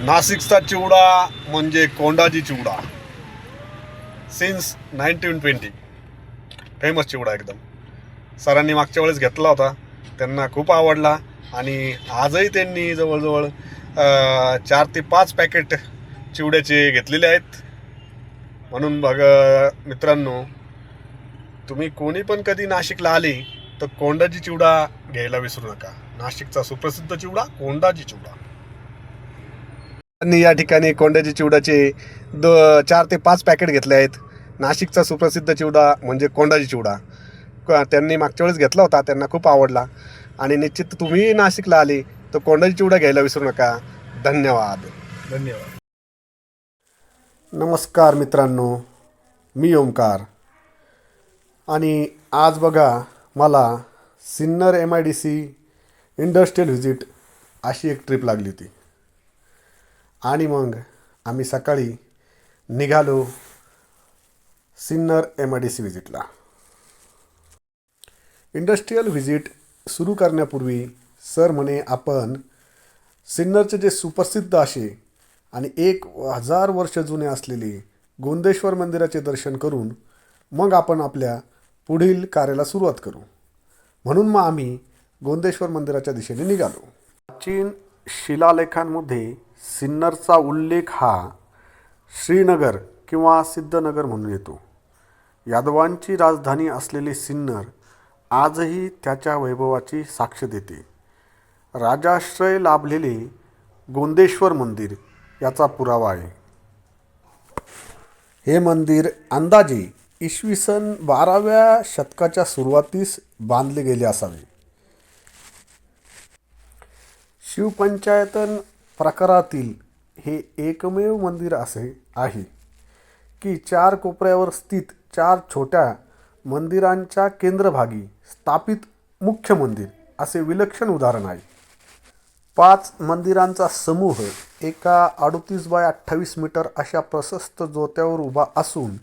नाशिकचा चिवडा म्हणजे कोंडाजी चिवडा. Since 1920 famous चिवडा एकदम. सरांनी मागच्या वेळेस घेतला होता, त्यांना खूप आवडला आणि आजही त्यांनी जवळजवळ 4 ते 5 पॅकेट चिवड्याचे घेतलेले आहेत. म्हणून बघ मित्रांनो, तुम्ही कोणी पण कधी नाशिकला आले तर कोंडाजी चिवडा घ्यायला विसरू नका. नाशिकचा सुप्रसिद्ध चिवडा कोंडाजी चिवडा. त्यांनी या ठिकाणी कोंडाजी चिवड्याचे 4 ते 5 पॅकेट घेतले आहेत. नाशिकचा सुप्रसिद्ध चिवडा म्हणजे कोंडाजी चिवडा त्यांनी मागच्या वेळेस घेतला होता, त्यांना खूप आवडला आणि निश्चित तुम्ही नाशिकला आले तर कोंडाजी चिवडा घ्यायला विसरू नका. धन्यवाद. धन्यवाद. नमस्कार मित्रांनो, मी ओमकार आणि आज बघा मला सिन्नर MIDC इंडस्ट्रियल व्हिजिट अशी एक ट्रिप लागली होती आणि मग आम्ही सकाळी निघालो सिन्नर MIDC व्हिजिटला. इंडस्ट्रियल व्हिजिट सुरू करण्यापूर्वी सर म्हणे आपण सिन्नरचे जे सुप्रसिद्ध असे आणि 1000 वर्ष जुने असलेले गोंदेश्वर मंदिराचे दर्शन करून मग आपण आपल्या पुढील कार्याला सुरुवात करू. म्हणून मग आम्ही गोंदेश्वर मंदिराच्या दिशेने निघालो. प्राचीन शिलालेखांमध्ये सिन्नरचा उल्लेख हा श्रीनगर किंवा सिद्धनगर म्हणून येतो. यादवांची राजधानी असलेले सिन्नर आजही त्याच्या वैभवाची साक्ष देते. राजाश्रय लाभलेले गोंदेश्वर मंदिर याचा पुरावा आहे. हे मंदिर अंदाजे इसवी 12व्या शतकाच्या सुरुवातीस बांधले गेले असावे. शिवपंचायतन प्रकारातील हे एकमेव मंदिर असे आहे की 4 कोपऱ्यावर स्थित 4 छोट्या मंदिरांच्या केंद्रभागी स्थापित मुख्य मंदिर असे विलक्षण उदाहरण आहे. 5 मंदिरांचा समूह एका 38x28 मीटर अशा प्रशस्त जोत्यावर उभा असून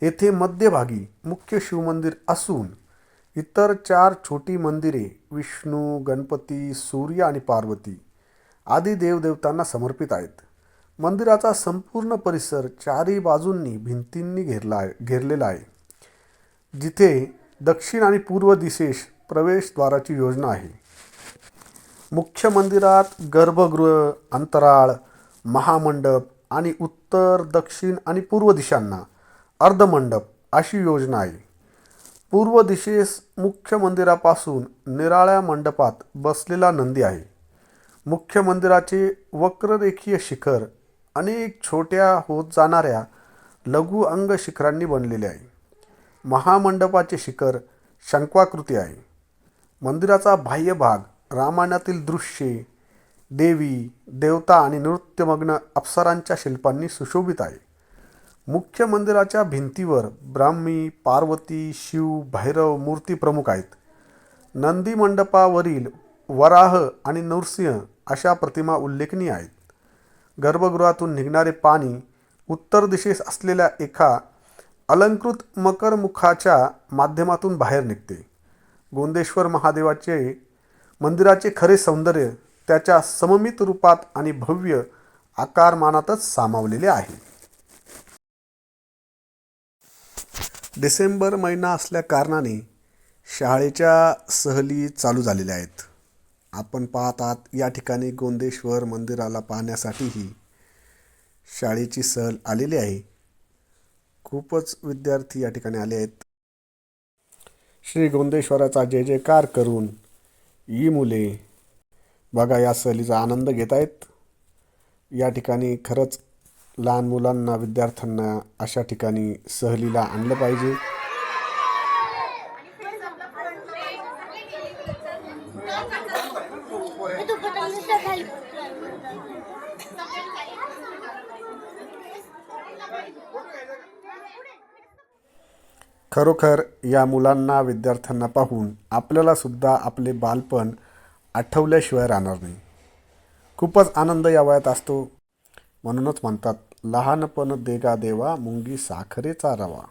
येथे मध्यभागी मुख्य शिवमंदिर असून इतर 4 छोटी मंदिरे विष्णू, गणपती, सूर्य आणि पार्वती आदी देवदेवतांना समर्पित आहेत. मंदिराचा संपूर्ण परिसर 4ही बाजूंनी भिंतींनी घेरलेला आहे, जिथे दक्षिण आणि पूर्व दिशेस प्रवेशद्वाराची योजना आहे. मुख्य मंदिरात गर्भगृह, अंतराळ, महामंडप आणि उत्तर, दक्षिण आणि पूर्व दिशांना अर्धमंडप अशी योजना आहे. पूर्व दिशेस मुख्य मंदिरापासून निराळ्या मंडपात बसलेला नंदी आहे. मुख्य मंदिराचे वक्ररेखीय शिखर अनेक छोट्या होत जाणाऱ्या लघु अंग शिखरांनी बनलेले आहे. महामंडपाचे शिखर शंक्वाकृती आहे. मंदिराचा बाह्य भाग रामायणातील दृश्ये, देवी, देवता आणि नृत्यमग्न अप्सरांच्या शिल्पांनी सुशोभित आहे. मुख्य मंदिराच्या भिंतीवर ब्राह्मी, पार्वती, शिव, भैरव मूर्ती प्रमुख आहेत. नंदी मंडपावरील वराह आणि नृसिंह अशा प्रतिमा उल्लेखनीय आहेत. गर्भगृहातून निघणारे पाणी उत्तर दिशेस असलेल्या एका अलंकृत मकरमुखाच्या माध्यमातून बाहेर निघते. गोंदेश्वर महादेवाचे मंदिराचे खरे सौंदर्य त्याच्या सममित रूपात आणि भव्य आकारमानातच सामावलेले आहे. डिसेंबर महिना असल्या कारणाने शाळेच्या सहली चालू झालेल्या आहेत. आपण पाहत आहात या ठिकाणी गोंदेश्वर मंदिराला पाहण्यासाठीही शाळेची सहल आलेली आहे. खूपच विद्यार्थी या ठिकाणी आले आहेत. श्री गोंदेश्वराचा जय जयकार करून ही मुले बघा या सहलीचा आनंद घेत आहेत. या ठिकाणी खरंच लहान मुलांना, विद्यार्थ्यांना अशा ठिकाणी सहलीला आणलं पाहिजे. खरोखर या मुलांना, विद्यार्थ्यांना पाहून आपल्याला सुद्धा आपले बालपण आठवल्याशिवाय राहणार नाही. खूपच आनंद या वयात असतो. म्हणूनच म्हणतात, लहानपण देगा देवा, मुंगी साखरेचा रवा.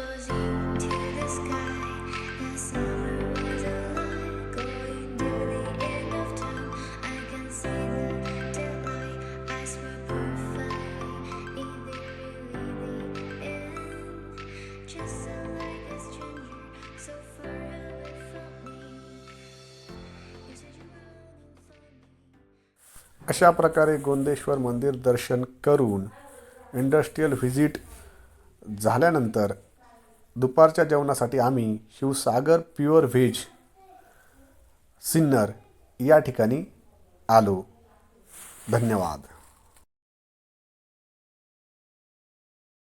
floating to the sky. The summer was alive, going to the end of time. I can see the daylight. I swear perfectly. Is it really the end? Just like a stranger, so far away from me. You said you were looking for me. अशा प्रकारे गोंदेश्वर मंदिर दर्शन करून industrial visit झाल्यानंतर दुपारच्या जेवणासाठी आम्ही Shivsagar pure veg Sinnar या ठिकाणी आलो. धन्यवाद.